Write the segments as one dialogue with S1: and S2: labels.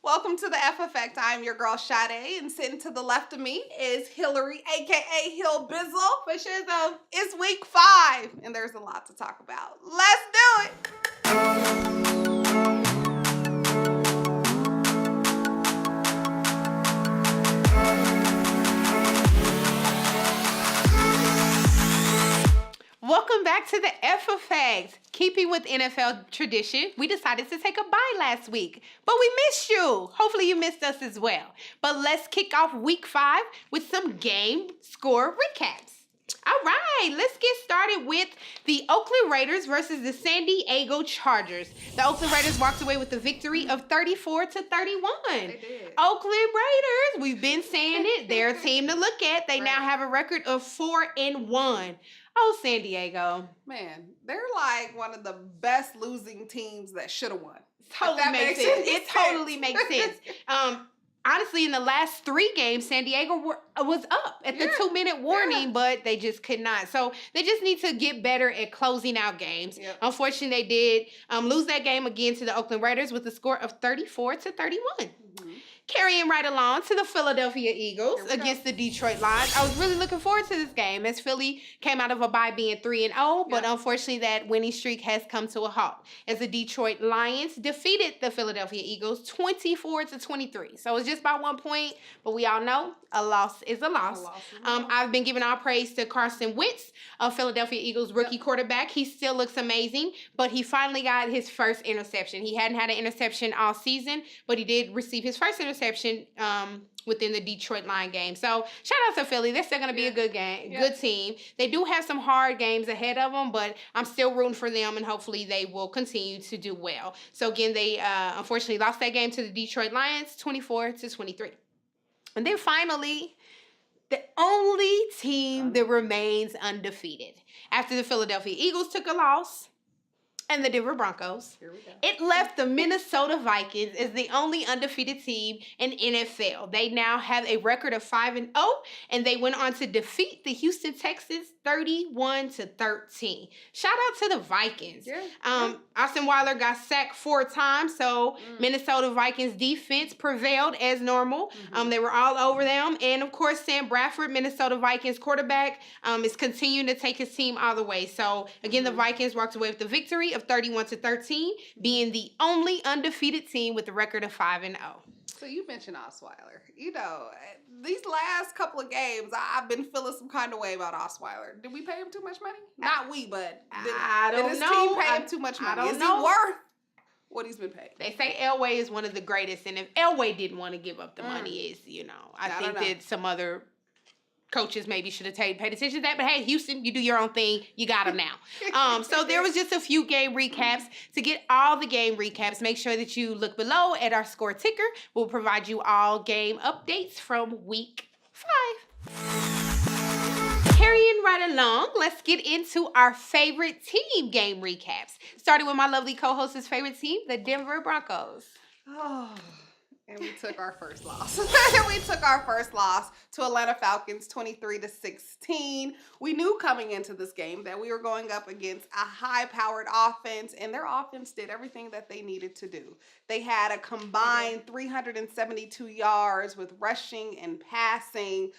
S1: Welcome to the F Effect. I'm your girl Sade, and sitting to the left of me is Hillary, aka Hill Bizzle. For sure, it's week 5, and there's a lot to talk about. Let's do it. Welcome back to the F Effect. Keeping with NFL tradition, we decided to take a bye last week, but we missed you. Hopefully you missed us as well. But let's kick off week 5 with some game score recaps. All right, let's get started with the Oakland Raiders versus the San Diego Chargers. The Oakland Raiders walked away with the victory of 34-31.
S2: They did.
S1: Oakland Raiders, we've been saying it, they're a team to look at. They now have a record of 4-1. Oh, San Diego.
S2: Man, they're like one of the best losing teams that should have won.
S1: Totally makes sense. It totally makes sense. Honestly, in the last 3 games, San Diego was up at the 2-minute warning, but they just could not. So they just need to get better at closing out games. Yep. Unfortunately, they did lose that game again to the Oakland Raiders with a score of 34-31. Mm-hmm. Carrying right along to the Philadelphia Eagles against the Detroit Lions. I was really looking forward to this game as Philly came out of a bye being 3-0, but unfortunately that winning streak has come to a halt as the Detroit Lions defeated the Philadelphia Eagles 24-23. So it was just by 1 point, but we all know a loss is a loss. I've been giving all praise to Carson Wentz, a Philadelphia Eagles rookie quarterback. He still looks amazing, but he finally got his first interception. He hadn't had an interception all season, but he did receive his first interception within the Detroit Lion game. So shout out to Philly. They're still going to be a good game, good team. They do have some hard games ahead of them, but I'm still rooting for them, and hopefully they will continue to do well. So again, they unfortunately lost that game to the Detroit Lions 24-23. And then finally, the only team that remains undefeated after the Philadelphia Eagles took a loss and the Denver Broncos.
S2: Here we go.
S1: It left the Minnesota Vikings as the only undefeated team in NFL. They now have a record of 5-0, and they went on to defeat the Houston Texans 31-13. Shout out to the Vikings. Austin Weiler got sacked 4 times, so Minnesota Vikings defense prevailed as normal. They were all over them, and of course Sam Bradford, Minnesota Vikings quarterback, is continuing to take his team all the way. So again, the Vikings walked away with the victory of 31-13, being the only undefeated team with a record of 5-0.
S2: So you mentioned Osweiler. You know, these last couple of games, I've been feeling some kind of way about Osweiler. Did we pay him too much money? Not we, but did his team pay him too much money? Is he worth what he's been paid?
S1: They say Elway is one of the greatest, and if Elway didn't want to give up the money, I think that some other coaches maybe should have paid attention to that. But hey, Houston, you do your own thing. You got them now. So there was just a few game recaps. To get all the game recaps, make sure that you look below at our score ticker. We'll provide you all game updates from week 5. Carrying right along, let's get into our favorite team game recaps. Starting with my lovely co-host's favorite team, the Denver Broncos.
S2: And we took our first loss. We took our first loss to Atlanta Falcons 23-16. We knew coming into this game that we were going up against a high-powered offense, and their offense did everything that they needed to do. They had a combined 372 yards with rushing and passing,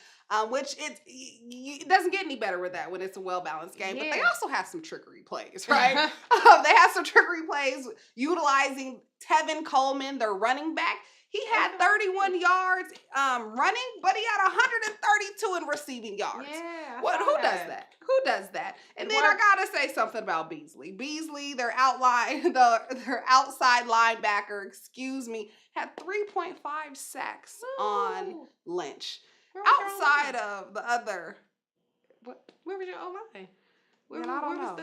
S2: which it doesn't get any better with that when it's a well-balanced game. But they also have some trickery plays, right? They have some trickery plays utilizing Tevin Coleman, their running back. He had 31 yards running, but he had 132 in receiving yards.
S1: Yeah.
S2: Who does that? Who does that? And then I gotta say something about Beasley. Beasley, their outside linebacker, had 3.5 sacks on Lynch. Outside of the other,
S1: where was your O-line?
S2: I don't know.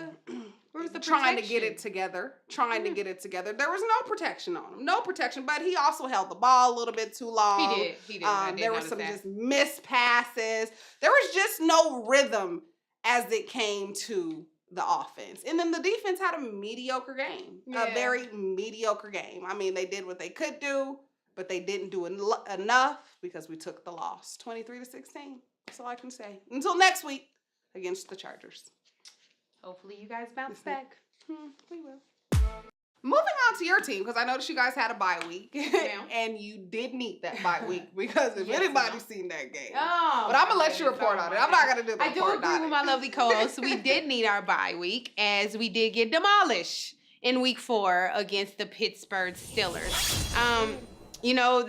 S1: Where was the
S2: trying to get it together? There was no protection on him. No protection, but he also held the ball a little bit too long.
S1: He did.
S2: There were some just missed passes. There was just no rhythm as it came to the offense. And then the defense had a mediocre game. A very mediocre game. I mean, they did what they could do, but they didn't do enough because we took the loss. 23-16. That's all I can say. Until next week against the Chargers.
S1: Hopefully you guys bounce back.
S2: We will. Moving on to your team, because I noticed you guys had a bye week, and you did need that bye week, because if anybody's seen that game.
S1: Oh,
S2: but I'm going to let you report on it. I'm not going to do the
S1: I do agree with my lovely co-host. We did need our bye week, as we did get demolished in week 4 against the Pittsburgh Steelers. You know,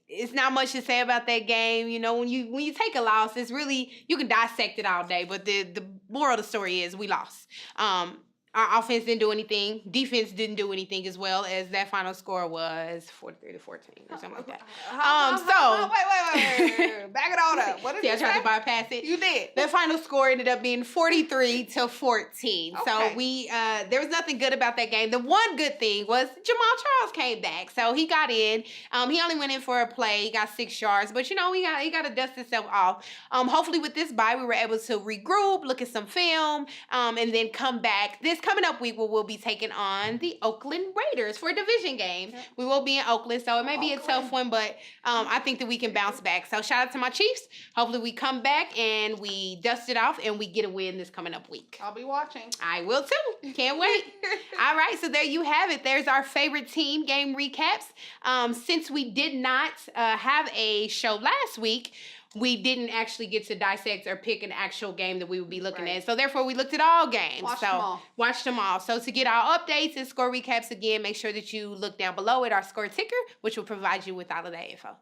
S1: it's not much to say about that game. You know, when you take a loss, it's really, you can dissect it all day, but the moral of the story is we lost. Our offense didn't do anything. Defense didn't do anything, as well as that final score was 43-14 or something like that.
S2: Wait. Back it all up. What did you say?
S1: I tried to bypass it.
S2: You did.
S1: The final score ended up being 43-14.
S2: Okay.
S1: So there was nothing good about that game. The one good thing was Jamal Charles came back. So he got in. He only went in for a play. He got 6 yards. But, you know, he got to dust himself off. Hopefully with this bye, we were able to regroup, look at some film, and then come back. This coming up week, we'll be taking on the Oakland Raiders for a division game. Yep. We will be in Oakland, so it may be a tough one, but I think that we can bounce back. So shout out to my Chiefs. Hopefully we come back and we dust it off and we get a win this coming up week.
S2: I'll be watching.
S1: I will too. Can't wait. All right, so there you have it. There's our favorite team game recaps. Since we did not have a show last week, we didn't actually get to dissect or pick an actual game that we would be looking at. So therefore, we looked at all games. Watched them all. So to get our updates and score recaps again, make sure that you look down below at our score ticker, which will provide you with all of that info.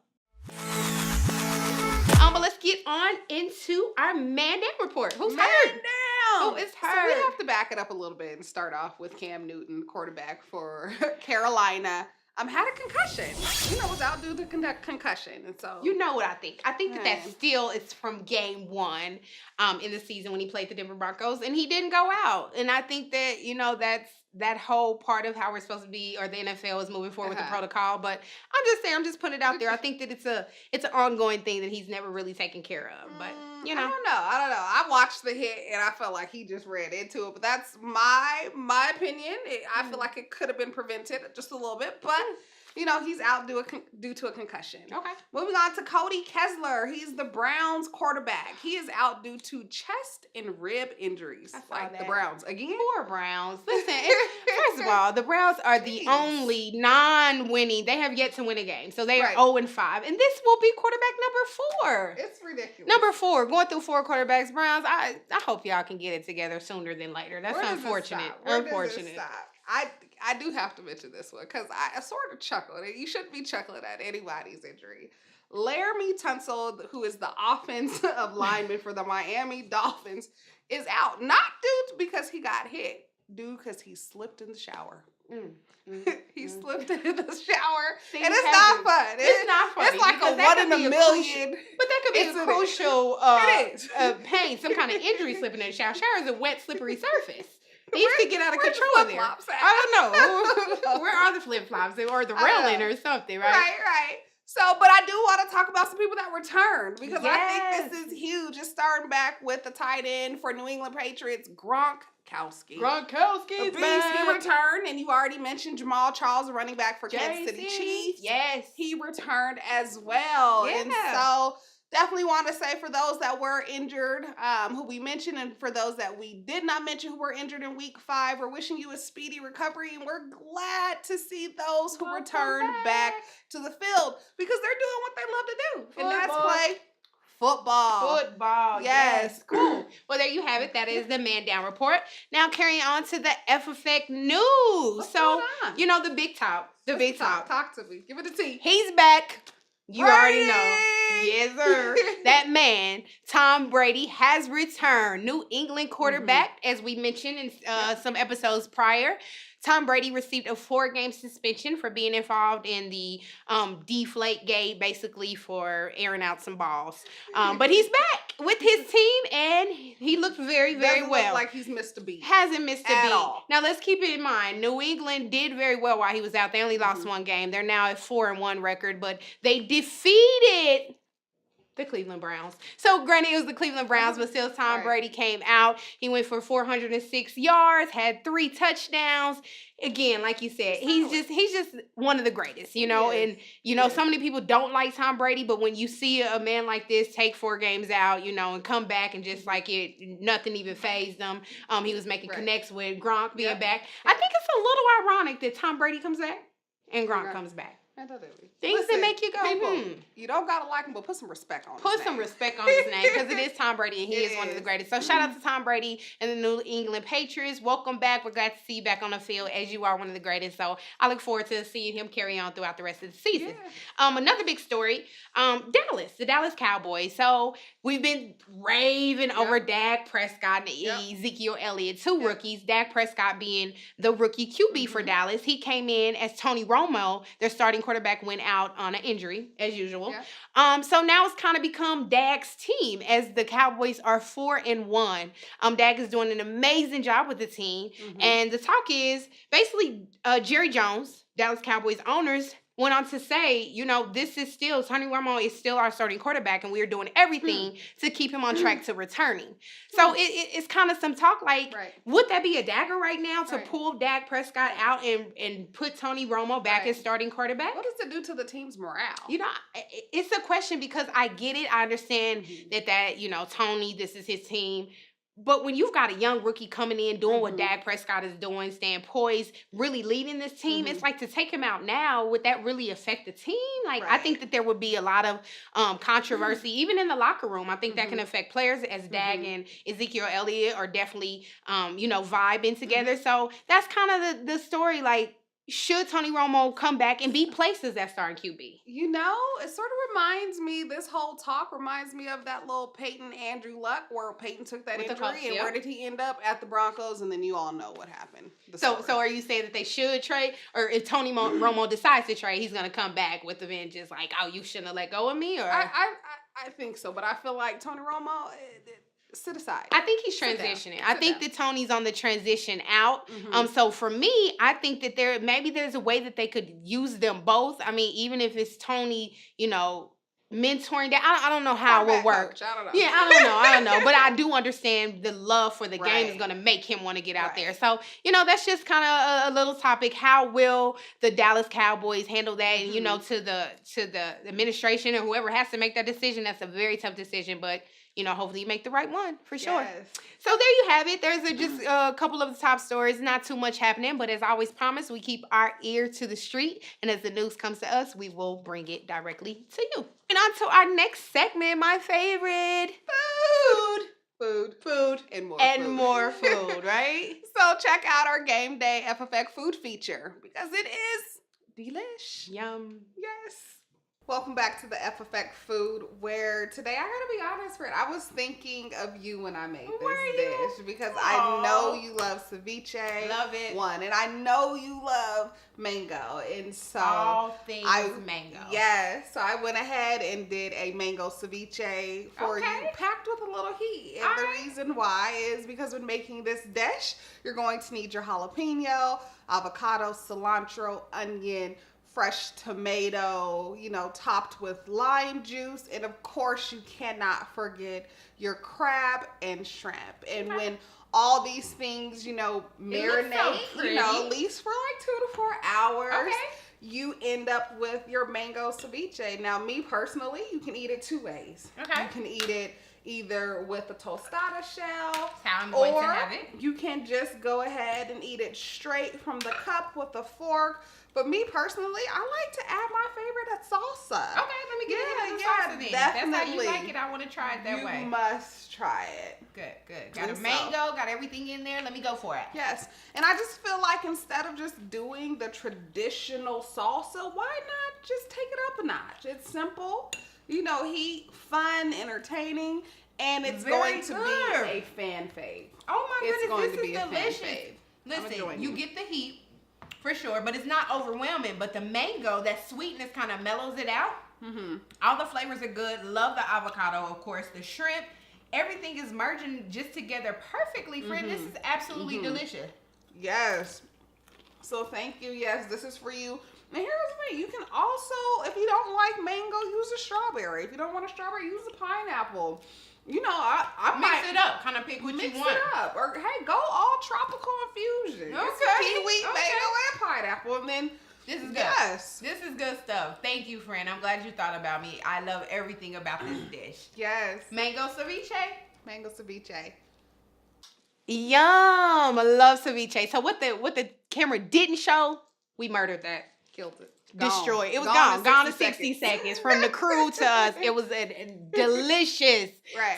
S1: But let's get on into our man down report. Who's hurt? Who is hurt?
S2: So we have to back it up a little bit and start off with Cam Newton, quarterback for Carolina. Had a concussion. You know, was out due to concussion. And so,
S1: you know what I think? I think that still is from game 1 in the season when he played the Denver Broncos, and he didn't go out. And I think that, you know, that's that whole part of how we're supposed to be, or the NFL is moving forward with the protocol. But I'm just saying, I'm just putting it out there. I think that it's an ongoing thing that he's never really taken care of. But, you know. I don't know. I watched the hit, and I felt like he just ran into it. But that's my opinion. I feel like it could have been prevented just a little bit. But, you know, he's out due to a concussion. Okay. Moving on to Cody Kessler. He's the Browns quarterback. He is out due to chest and rib injuries. The Browns. Again? Poor Browns. Listen, first of all, the Browns are the only non-winning. They have yet to win a game. So they are 0-5. And this will be quarterback number 4.
S2: It's ridiculous.
S1: Number 4. Going through 4 quarterbacks. Browns, I hope y'all can get it together sooner than later. That's unfortunate. Unfortunate.
S2: I do have to mention this one because I sort of chuckled. You shouldn't be chuckling at anybody's injury. Laramie Tunsil, who is the offensive lineman for the Miami Dolphins, is out. Not due because he got hit. Due because he slipped in the shower. He slipped in the shower. And it's not fun.
S1: It's not funny.
S2: It's like a 1 in a million.
S1: But that could be a crucial pain, some kind of injury slipping in the shower. Shower is a wet, slippery surface. These could get out of control there. I don't know. Where are the flip-flops? Or the railing or something, right?
S2: Right. So, but I do want to talk about some people that returned because I think this is huge. It's starting back with the tight end for New England Patriots, Gronkowski.
S1: Gronkowski's back.
S2: He returned, and you already mentioned Jamal Charles, the running back for Kansas City Chiefs.
S1: Yes.
S2: He returned as well.
S1: Yeah.
S2: And so definitely want to say for those that were injured, who we mentioned, and for those that we did not mention who were injured in week 5, we're wishing you a speedy recovery, and we're glad to see those who returned back to the field because they're doing what they love to do, and that's play football.
S1: Yes. Cool. Well, there you have it. That is the man down report. Now carrying on to the F Effect news.
S2: What's going on?
S1: You know, the big top.
S2: Talk to me. Give it a T.
S1: He's back. You already know. Yes, sir. That man, Tom Brady, has returned. New England quarterback, as we mentioned in some episodes prior. Tom Brady received a 4-game suspension for being involved in the deflate gate, basically for airing out some balls. But he's back with his team, and he looked very, very
S2: Doesn't
S1: well.
S2: Look like he's missed a beat.
S1: Hasn't missed a beat.
S2: All.
S1: Now, let's keep it in mind. New England did very well while he was out. They only lost 1 game. They're now at 4-1 record, but they defeated The Cleveland Browns. So, granted, it was the Cleveland Browns, but still Tom Brady came out. He went for 406 yards, had 3 touchdowns. Again, like you said, he's just one of the greatest, you know. And, you know, so many people don't like Tom Brady, but when you see a man like this take 4 games out, you know, and come back and just like nothing even fazed him. He was making connects with Gronk being back. I think it's a little ironic that Tom Brady comes back and Gronk comes back. Things that make you go,
S2: You don't gotta like him, but put some respect on his name.
S1: Put some respect on his name because it is Tom Brady and he is one of the greatest. So shout out to Tom Brady and the New England Patriots. Welcome back. We're glad to see you back on the field as you are one of the greatest. So I look forward to seeing him carry on throughout the rest of the season. Another big story, the Dallas Cowboys. So we've been raving over Dak Prescott and Ezekiel Elliott, 2 rookies. Dak Prescott being the rookie QB for Dallas. He came in as Tony Romo, their starting quarterback, went out on an injury as usual. So now it's kind of become Dak's team as the Cowboys are 4-1. Dak is doing an amazing job with the team, and the talk is basically Jerry Jones, Dallas Cowboys owners, went on to say, you know, Tony Romo is still our starting quarterback, and we are doing everything to keep him on track to returning. So it's kind of some talk like, would that be a dagger right now to pull Dak Prescott out and put Tony Romo back as starting quarterback?
S2: What does it do to the team's morale?
S1: You know, it's a question because I get it. I understand that, you know, Tony, this is his team. But when you've got a young rookie coming in, doing what Dak Prescott is doing, staying poised, really leading this team, it's like to take him out now, would that really affect the team? Like, I think that there would be a lot of controversy, even in the locker room. I think that can affect players as Dak and Ezekiel Elliott are definitely, you know, vibing together. So that's kind of the story, like, should Tony Romo come back and be placed as that starting QB?
S2: You know, it sort of reminds me, this whole talk reminds me of that little Peyton Andrew Luck, where Peyton took that injury, and where did he end up? At the Broncos, and then you all know what happened. So
S1: are you saying that they should trade? Or if Tony Romo decides to trade, he's going to come back with the vengeance, like, oh, you shouldn't have let go of me? Or
S2: I think so, but I feel like Tony Romo... sit aside.
S1: I think he's transitioning. I think that Tony's on the transition out. So for me, I think that there's a way that they could use them both. I mean, even if it's Tony, you know, mentoring that. I don't know how it will work.
S2: Coach. I don't know.
S1: Yeah, I don't know. But I do understand the love for the game is going to make him want to get out there. So, you know, that's just kind of a little topic. How will the Dallas Cowboys handle that? And, you know, to the administration or whoever has to make that decision, that's a very tough decision. But, you know, hopefully you make the right one, for sure.
S2: Yes.
S1: So there you have it. There's just a couple of the top stories. Not too much happening, but as always promised, we keep our ear to the street. And as the news comes to us, we will bring it directly to you. And on to our next segment, my favorite. Food. And more food, right?
S2: So check out our game day FFX food feature, because it is delish.
S1: Yum.
S2: Yes. Welcome back to the FFX food, where today, I gotta be honest, Fred, I was thinking of you when I made this dish, because I know you love ceviche.
S1: Love it.
S2: And I know you love mango, and so
S1: all things mango.
S2: Yes, so I went ahead and did a mango ceviche for you, packed with a little heat. And the reason why is because when making this dish, you're going to need your jalapeno, avocado, cilantro, onion, fresh tomato, you know, topped with lime juice. And of course, you cannot forget your crab and shrimp. And when all these things, you know, marinate, you know, at least for like 2 to 4 hours, you end up with your mango ceviche. Now, me personally, you can eat it 2 ways. You can eat it either with a tostada shell, or you can just go ahead and eat it straight from the cup with a fork. But me personally, I like to add my favorite salsa.
S1: Okay, let me get into the salsa then.
S2: Definitely.
S1: That's how you like it. I want to try it that way.
S2: You must try it.
S1: Good. Got a mango, got everything in there. Let me go for it.
S2: Yes. And I just feel like instead of just doing the traditional salsa, why not just take it up a notch? It's simple, you know, heat, fun, entertaining, and it's going to be a fan fave.
S1: Oh my goodness,
S2: it's going
S1: this
S2: to be
S1: is
S2: a
S1: delicious.
S2: Fan fave.
S1: Listen, you get the heat. For sure, but it's not overwhelming. But the mango, that sweetness kind of mellows it out. All the flavors are good. Love the avocado, of course. The shrimp, everything is merging just together perfectly. Friend, this is absolutely delicious.
S2: Yes. So thank you. Yes, this is for you. And here's the thing. You can also, if you don't like mango, you use a strawberry. If you don't want a strawberry, use a pineapple. You know, I
S1: mix it up. Kind of pick what you want.
S2: Mix it up. Or, hey, go all tropical infusion.
S1: Okay.
S2: Kiwi, mango, and pineapple. And then,
S1: this is good.
S2: Yes.
S1: This is good stuff. Thank you, friend. I'm glad you thought about me. I love everything about this dish.
S2: Yes.
S1: Mango ceviche.
S2: Mango ceviche.
S1: Yum. I love ceviche. So what the camera didn't show, we murdered that.
S2: Killed it.
S1: Destroyed. It was gone in 60 seconds. From the crew to us. It was a delicious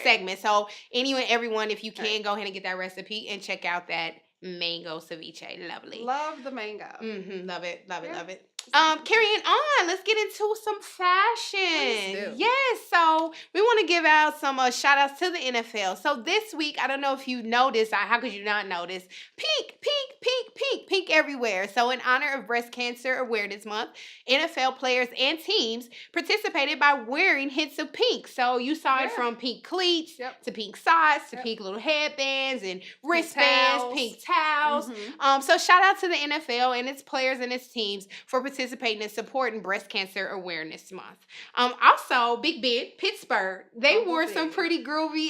S1: segment. So anyway, everyone, if you can, go ahead and get that recipe and check out that mango ceviche. Lovely.
S2: Love the mango.
S1: Love it. Love it. Carrying on, let's get into some fashion. Yes, so we want to give out some shout outs to the NFL. So this week, I don't know if you noticed, how could you not notice? Pink everywhere. So in honor of Breast Cancer Awareness Month, NFL players and teams participated by wearing hints of pink. So you saw it from pink cleats to pink socks to pink little headbands and wristbands, pink towels. So shout out to the NFL and its players and its teams for participating and supporting Breast Cancer Awareness Month. Also, Big Ben, Pittsburgh, they wore some pretty groovy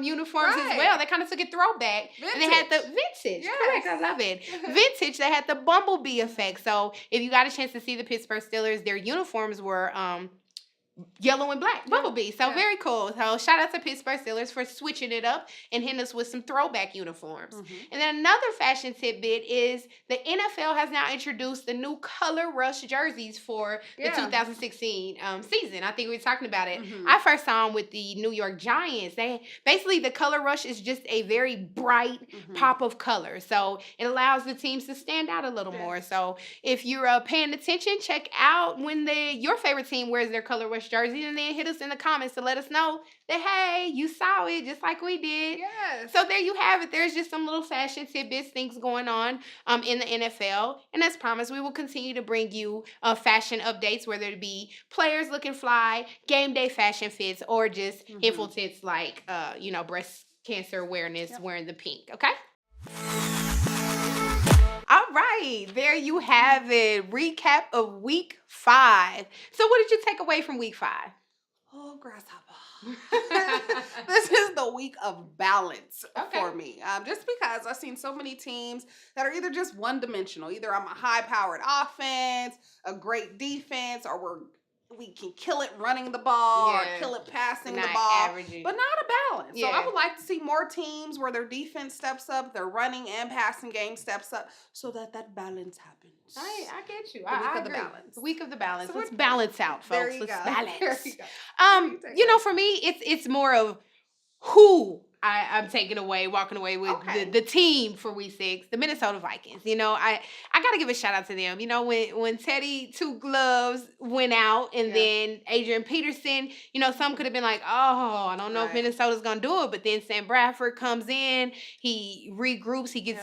S1: uniforms as well. They kind of took a throwback. And they had the vintage. Correct, I love it. Vintage, they had the bumblebee effect. So if you got a chance to see the Pittsburgh Steelers, their uniforms were yellow and black, bumblebee. So very cool. So shout out to Pittsburgh Steelers for switching it up and hitting us with some throwback uniforms. And then another fashion tidbit is the NFL has now introduced the new color rush jerseys for the 2016 season. I think we were talking about it. I first saw them with the New York Giants. They basically, the color rush is just a very bright pop of color. So it allows the teams to stand out a little more. So if you're paying attention, check out when your favorite team wears their color rush jersey, and then hit us in the comments to let us know that, hey, you saw it just like we did. So there you have it. There's just some little fashion tidbits, things going on in the NFL. And as promised, we will continue to bring you fashion updates, whether it be players looking fly, game day fashion fits, or just info tips like, breast cancer awareness, wearing the pink. Okay? All right, there you have it. Recap of week 5. So what did you take away from week 5?
S2: Oh, grasshopper. This is the week of balance for me. Just because I've seen so many teams that are either just one-dimensional. Either I'm a high-powered offense, a great defense, or we can kill it running the ball or kill it passing the ball, but not a balance. So I would like to see more teams where their defense steps up, their running and passing game steps up, so that balance happens.
S1: I get you.
S2: The week of the balance.
S1: The week of the balance.
S2: So
S1: let's balance out, folks.
S2: There you
S1: let's
S2: go.
S1: balance.
S2: There you go.
S1: For me, it's more of who I'm walking away with the team for week 6, the Minnesota Vikings. I got to give a shout out to them. When Teddy Two Gloves went out and then Adrian Peterson, some could have been like, oh, I don't know if Minnesota's going to do it. But then Sam Bradford comes in, he regroups, he gets,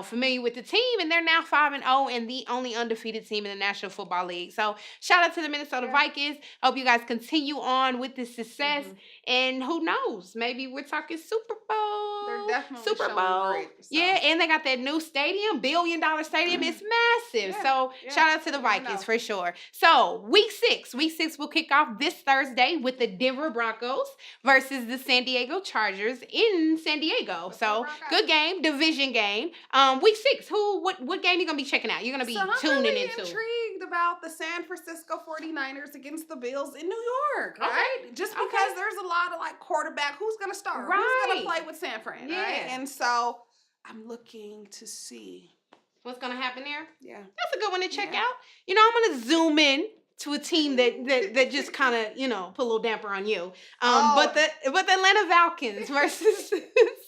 S1: familiar with the team, and they're now 5-0 and the only undefeated team in the National Football League. So shout out to the Minnesota Vikings. Hope you guys continue on with this success. And who knows, maybe we're talking Super Bowl.
S2: They're definitely
S1: Super Bowl.
S2: Great, so.
S1: Yeah, and they got that new stadium, $1 billion stadium. It's massive. So shout out to the Vikings for sure. So week 6 will kick off this Thursday with the Denver Broncos versus the San Diego Chargers in San Diego. So good game, division game. Week 6, what game you gonna be checking out? You're gonna be tuning into.
S2: I'm intrigued about the San Francisco 49ers against the Bills in New York, right? Just because there's a lot of quarterback, who's gonna start? Who's gonna play with San Fran, right? And so I'm looking to see
S1: what's gonna happen there.
S2: Yeah,
S1: that's a good one to check out. I'm gonna zoom in to a team that just kind of put a little damper on you. But the Atlanta Falcons versus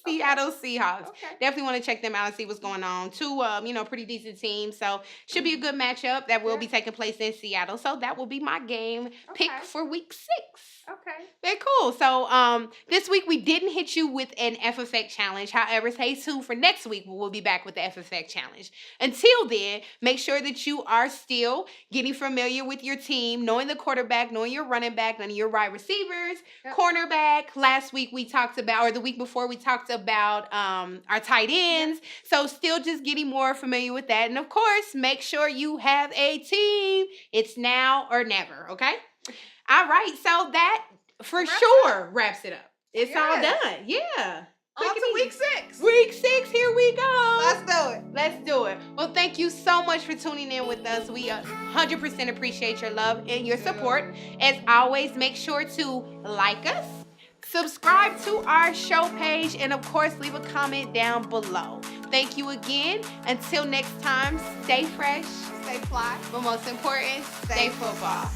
S1: Seattle Seahawks. Definitely want to check them out and see what's going on. Two pretty decent teams, so should be a good matchup that will be taking place in Seattle. So that will be my game pick for week 6. Very cool. So this week we didn't hit you with an F Effect challenge. However, stay tuned for next week. We'll be back with the F Effect challenge. Until then, make sure that you are still getting familiar with your team, knowing the quarterback, knowing your running back, knowing your wide receivers, cornerback. Last week we talked about, or the week before we talked about our tight ends. So still just getting more familiar with that. And of course, make sure you have a team. It's now or never, okay? All right, so that for sure wraps it up. It's all done. Yeah.
S2: On to week 6.
S1: Week 6, here we go.
S2: Let's do it.
S1: Let's do it. Well, thank you so much for tuning in with us. We 100% appreciate your love and your support. As always, make sure to like us, subscribe to our show page, and of course, leave a comment down below. Thank you again. Until next time, stay fresh,
S2: Stay fly.
S1: but most important, stay football.